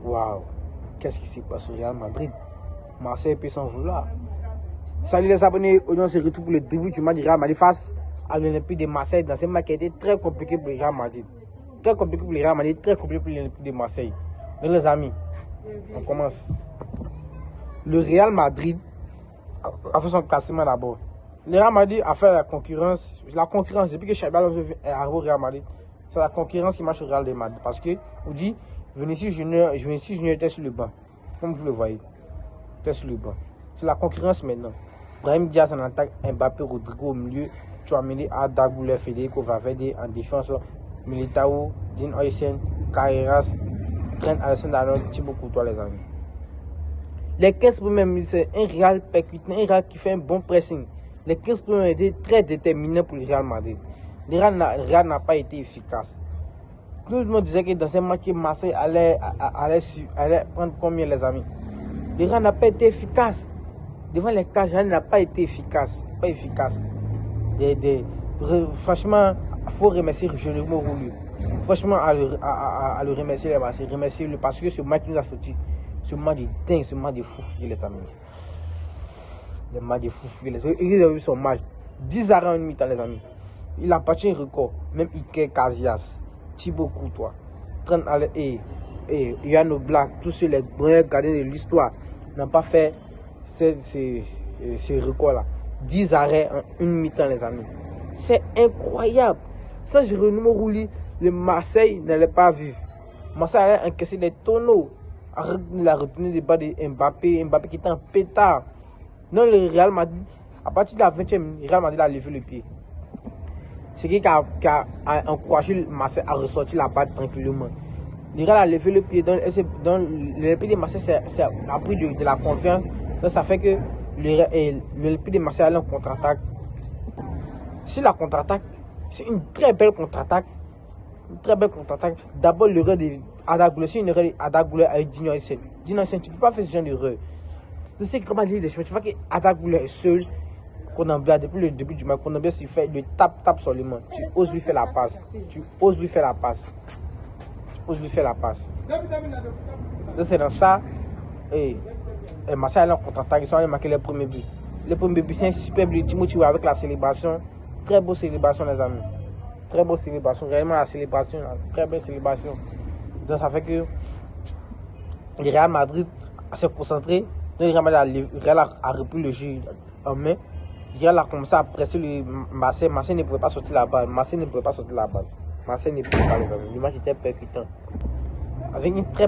Waouh, qu'est-ce qui s'est passé au Real Madrid? Marseille peut s'en vouloir. Salut les abonnés, aujourd'hui on se retrouve pour le début du match du Real Madrid face à l'Olympique de Marseille dans ce match qui a été très compliqué pour le Real Madrid. Très compliqué pour le Real Madrid, très compliqué pour l'Olympique de Marseille. Donc les amis, on commence. Le Real Madrid a fait son classement d'abord. Le Real Madrid a fait la concurrence depuis que Xabi Alonso est arrivé au Real Madrid. C'est la concurrence qui marche au Real Madrid parce que on dit Vinicius Junior était sur le banc, comme vous le voyez, était sur le banc. C'est la concurrence maintenant. Brahim Diaz en attaque, Mbappé, Rodrigo au milieu, Tchouaméni, Arda Güler, Federico Valverde en défense, Militao, Dean Huijsen, Carreras, Trent Alexander-Arnold, Thibaut Courtois les amis. Les 15 premières minutes, c'est un Real percutant, un Real qui fait un bon pressing. Les 15 premières minutes étaient très déterminants pour le Real Madrid. Le Real n'a pas été efficace. Tout le monde disait que dans ce match, Marseille allait prendre combien les amis. Le Real n'a pas été efficace. Devant les cages, le Real n'a pas été efficace. Pas efficace. Franchement, il faut remercier Jérôme Roulu. Franchement, à le remercier les Marseillais. Remercier-le parce que ce match nous a sorti. Ce match de dingue, ce match de fou furieux les amis. Le match de fou furieux. Il a vu son match. 10 arrêts en une mi-temps les amis. Il a battu un record. Même Iker Casillas, Thibaut Courtois, Trent et Jan Oblak, tous les meilleurs gardiens de l'histoire n'ont pas fait ce record-là. 10 arrêts en une mi-temps les amis. C'est incroyable. Sans Jérôme Roulu, le Marseille n'allait pas vivre. Marseille allait encaisser des tonneaux. Il a retenu les bas de Mbappé qui était en pétard. Non, le Real Madrid, à partir de la 20e minute, le Real Madrid a levé le pied. C'est qui a encouragé Marseille à ressortir la balle tranquillement. Le Real a levé le pied. Donc le pied de Marseille a pris de la confiance. Donc ça fait que le pied de Marseille allait en contre-attaque. Si la contre-attaque, c'est une très belle contre-attaque. Une très belle contre-attaque. D'abord l'erreur de Arda Güler, c'est une erreur d'Arda Güler avec Dean Huijsen. Dean Huijsen, tu ne peux pas faire ce genre d'erreur. Je sais comment dire des choses. Tu vois que Arda Güler est seul. Konambia, depuis le début du match, Konambia s'il fait le tape seulement. Tu oses lui faire la passe. Donc c'est dans ça. Et Marseille a en contre-attaque. Ils sont allés marquer le premier but. Le premier but, c'est un super but de Timothée avec la célébration. Très beau célébration, les amis. Très beau célébration. Réellement, la célébration, très belle célébration. Donc ça fait que le Real Madrid s'est concentré. Le Real a repris le jeu en main. Le Real a commencé à presser le Marseille. Marseille ne pouvait pas sortir la balle. Marseille ne pouvait pas, les amis. Le match était percutant. Avec une très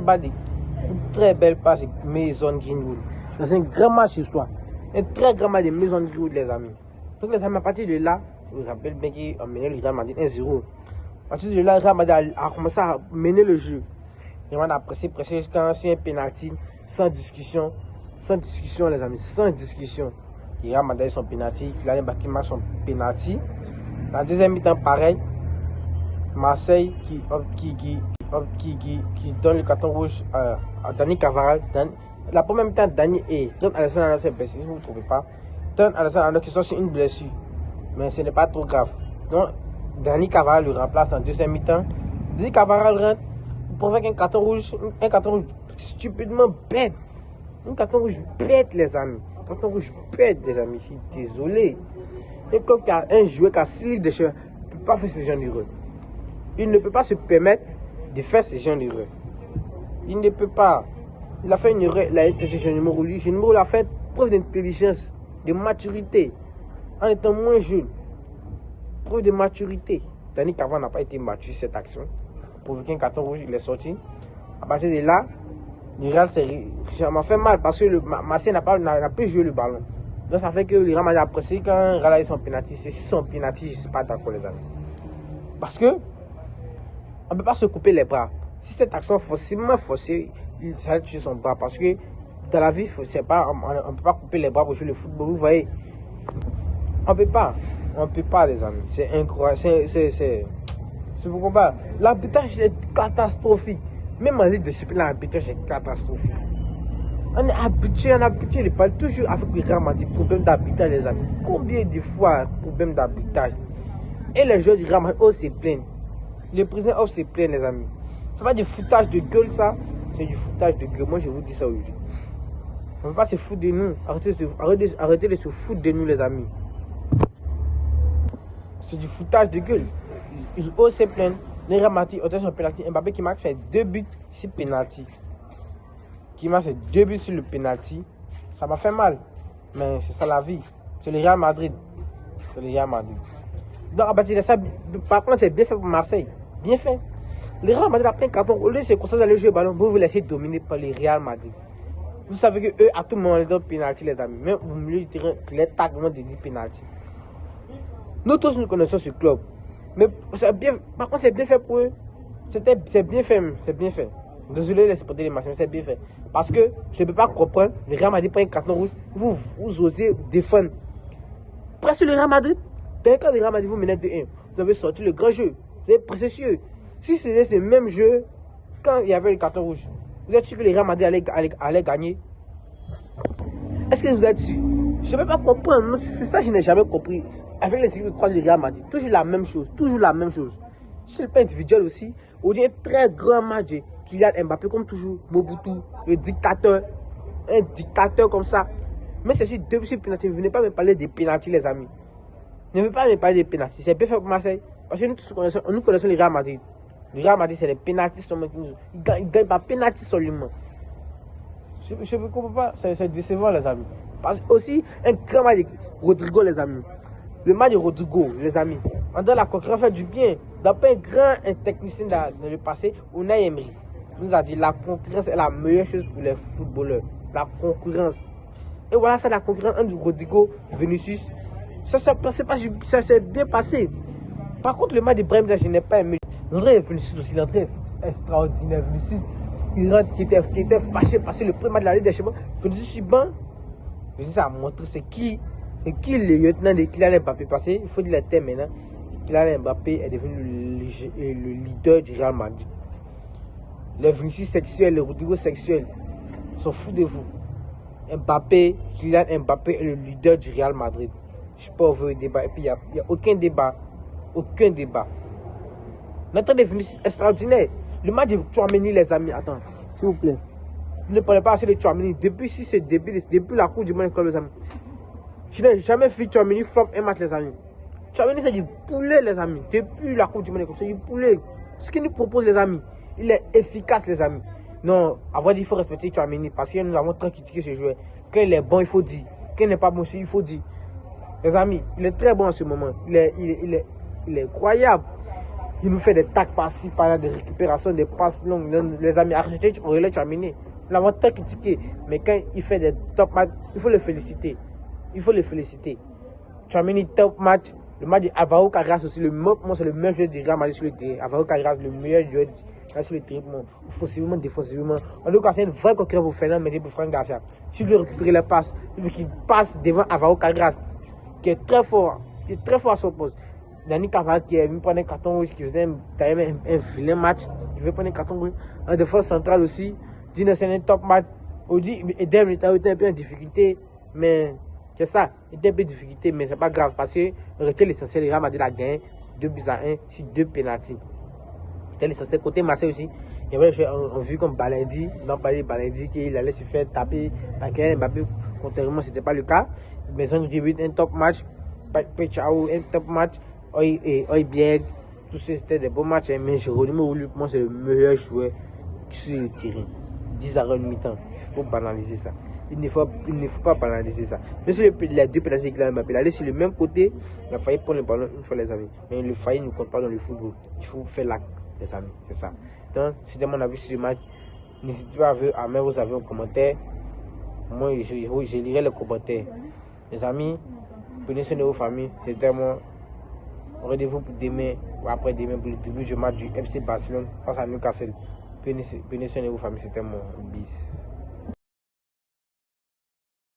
belle passe de Mason Greenwood. C'est un grand match ce soir. Un très grand match de Mason Greenwood, les amis. Donc les amis, à partir de là, je vous rappelle bien qu'il a mené le Real Madrid 1-0. À partir de là, le Real Madrid a commencé à mener le jeu. Le Real Madrid a pressé jusqu'à un penalty, sans discussion, les amis, sans discussion. Le Real Madrid son penalty, Kylian Mbappé marque son penalty. La deuxième mi-temps, pareil. Marseille qui donne le carton rouge à Dani Carvajal. La première mi-temps, Dani et Trent Alexander-Arnold s'est blessé, si vous ne trouvez pas. Trent Alexander-Arnold qui sort sur une blessure. Mais ce n'est pas trop grave. Donc, Dani Carvajal le remplace en deuxième mi-temps. Dani Carvajal rentre pour faire un carton rouge stupidement bête. Un carton rouge bête, les amis. Un carton rouge bête, les amis. Je suis désolé. Un club qui a un joueur qui a 6 livres de cheveux ne peut pas faire ce genre d'erreur. Il ne peut pas se permettre de faire ce genre d'erreur. Il ne peut pas. Il a fait une erreur. Il a été Jérôme Roulu. Jérôme Roulu a fait preuve d'intelligence, de maturité. En étant moins jeune. Preuve de maturité. Dani Carvajal n'a pas été mature sur cette action. Pour qu'un carton rouge, il est sorti. À partir de là, le Real ça m'a fait mal parce que le Marseille n'a plus joué le ballon. Donc ça fait que le Real a pressé quand le Real a eu son penalty. C'est son penalty, je ne suis pas d'accord les amis. Parce que on ne peut pas se couper les bras. Si cette action forcément forcée, il s'allait toucher son bras. Parce que dans la vie, on ne peut pas couper les bras pour jouer le football. Vous voyez, on ne peut pas. On ne peut pas les amis. C'est incroyable. C'est pourquoi l'arbitrage est catastrophique. Même en Ligue de Champions, l'arbitrage est catastrophique. On est habitué, il parle toujours avec le Real Madrid, problème d'arbitrage les amis. Combien de fois problème d'arbitrage? Et les joueurs du Real Madrid se plaignent. Le président se plaint les amis. C'est pas du foutage de gueule ça. C'est du foutage de gueule. Moi, je vous dis ça aujourd'hui. On ne peut pas se foutre de nous. Arrêtez de se foutre de nous, les amis. C'est du foutage de gueule. Ils osent se plaindre. Les Ramati, autant sur le penalty. Mbappé qui marque fait 2 buts sur penalty. Qui marque fait 2 buts sur le penalty. Ça m'a fait mal. Mais c'est ça la vie. C'est le Real Madrid. C'est le Real Madrid. Donc, à partir de ça, par contre, c'est bien fait pour Marseille. Bien fait. Le Real Madrid a pris un carton. Au lieu de se concentrer d'aller jouer le ballon, vous vous laissez dominer par le Real Madrid. Vous savez que eux, à tout moment, ils donnent penalty, les amis. Même au milieu du terrain, les taclements de penalty. Nous tous, nous connaissons ce club. Mais bien, par contre, c'est bien fait pour eux. C'est bien fait, c'est bien fait. Désolé les supporters des Marseillais, mais c'est bien fait. Parce que je ne peux pas comprendre, le Real Madrid prend un carton rouge, vous osez défendre. Presque le Real Madrid, quand le Real Madrid vous menez 2-1, vous avez sorti le grand jeu. Vous êtes précieux. Si c'était ce même jeu, quand il y avait le carton rouge, vous êtes sûr que le Real Madrid allait gagner? Est-ce que vous êtes sûr? Je ne peux pas comprendre. C'est ça que je n'ai jamais compris. Avec les équipes qui croisent le Real Madrid, toujours la même chose. Toujours la même chose. Sur le plan individuel aussi, on dit un très grand match de Kylian Mbappé, comme toujours, Mobutu, le dictateur. Un dictateur comme ça. Mais c'est si depuis ce pénalty, vous ne venez pas me parler des pénaltys, les amis. Ne venez pas me parler des pénaltys. C'est bien fait pour Marseille. Parce que nous connaissons le Real Madrid. Le Real Madrid, c'est les pénaltys seulement qui nous. Ils ne gagnent pas pénalty seulement. Je ne comprends pas. C'est décevant, les amis. Parce que aussi, un grand match de Rodrigo, les amis. Le match de Rodrigo, les amis. Pendant la concurrence fait du bien. D'après un grand technicien dans le passé, Unai Emery nous a dit la concurrence est la meilleure chose pour les footballeurs. La concurrence. Et voilà, c'est la concurrence entre Rodrigo et Vinicius. Ça s'est bien passé. Par contre, le match de Brahim, je n'ai pas aimé. L'entrée de Vinicius aussi, l'entrée extraordinaire. Vinicius, il rentre, qui était fâché parce que le premier match de la Ligue des Champions, Vinicius, Vinicius a montré c'est qui le lieutenant de Kylian Mbappé. Parce qu'il faut dire le thème maintenant. Kylian Mbappé est devenu le leader du Real Madrid. Les Vinicius sexuels, les Rodrigo sexuels, s'en foutent de vous. Kylian Mbappé est le leader du Real Madrid. Je ne suis pas ouvert au débat. Et puis, il n'y a aucun débat. Aucun débat. Notre de Vinicius extraordinaire. Le match de Tchouaméni, les amis. Attends, s'il vous plaît. Ne parlez pas assez de Tchouaméni. Depuis la Coupe du Monde, les amis. Je n'ai jamais vu Tchouaméni flop un match, les amis. Tchouaméni, c'est du poulet, les amis. Depuis la Coupe du Monde, c'est du poulet. Ce qu'il nous propose, les amis, il est efficace, les amis. Non, à vrai dire, il faut respecter Tchouaméni parce que nous avons très critiqué ce joueur. Quand il est bon, il faut dire. Quand il n'est pas bon, il faut dire. Les amis, il est très bon en ce moment. Il est incroyable. Il nous fait des tacs par-ci, par-là, des récupérations, des passes longues. Les amis, arrêtez, on relève Tchouaméni. Nous l'avons très critiqué. Mais quand il fait des top matchs, il faut le féliciter. Il faut le féliciter. Tchouaméni, top match. Le match d'Alvaro Carreras aussi. C'est le meilleur joueur du Real Madrid sur le terrain. Alvaro Carreras, le meilleur joueur sur le terrain. Offensivement, défensivement. En tout cas, c'est une vraie concurrence pour Fernand Mendy, pour Franck Garcia. S'il veut récupérer les passes, il veut qu'il passe devant Alvaro Carreras, qui est très fort à son poste. Dani Carvajal qui est venu prendre un carton rouge, qui faisait un vilain match. Il veut prendre un carton rouge. En défense centrale aussi. Dino, c'est un top match. Audi, Eden était un peu en difficulté. Mais c'est ça. Il était un peu en difficulté. Mais c'est pas grave. Parce que retient l'essentiel. Le Real Madrid a gagné 2-1 sur 2 pénaltys. C'était l'essentiel. Côté Marseille aussi. Il y avait des joueurs en vue comme Balindi. Non, pas Balindi qu'il allait se faire taper par Kylian Mbappé. Contrairement, ce n'était pas le cas. Mais ils ont vu un top match. Pechao, un top match. Oibieg, tout ça c'était des bons matchs, mais Geronimo, moi c'est le meilleur joueur sur le terrain. 10 arrêts de mi-temps, il faut banaliser ça. Il ne faut pas banaliser ça. Mais sur les deux pénalités qu'il a Mbappé, il allait sur le même côté, il a failli prendre le ballon une fois, les amis. Mais le failli ne compte pas dans le football. Il faut faire l'acte, les amis, c'est ça. Donc, c'était mon avis sur ce match. N'hésitez pas à mettre vos avis en commentaire. Moi, je lirai les commentaires. Les amis, prenez soin de vos familles, c'était moi. Rendez-vous pour demain ou après-demain pour le début du match du FC Barcelone face à Newcastle. Prenez soin de vos familles, c'était mon bis.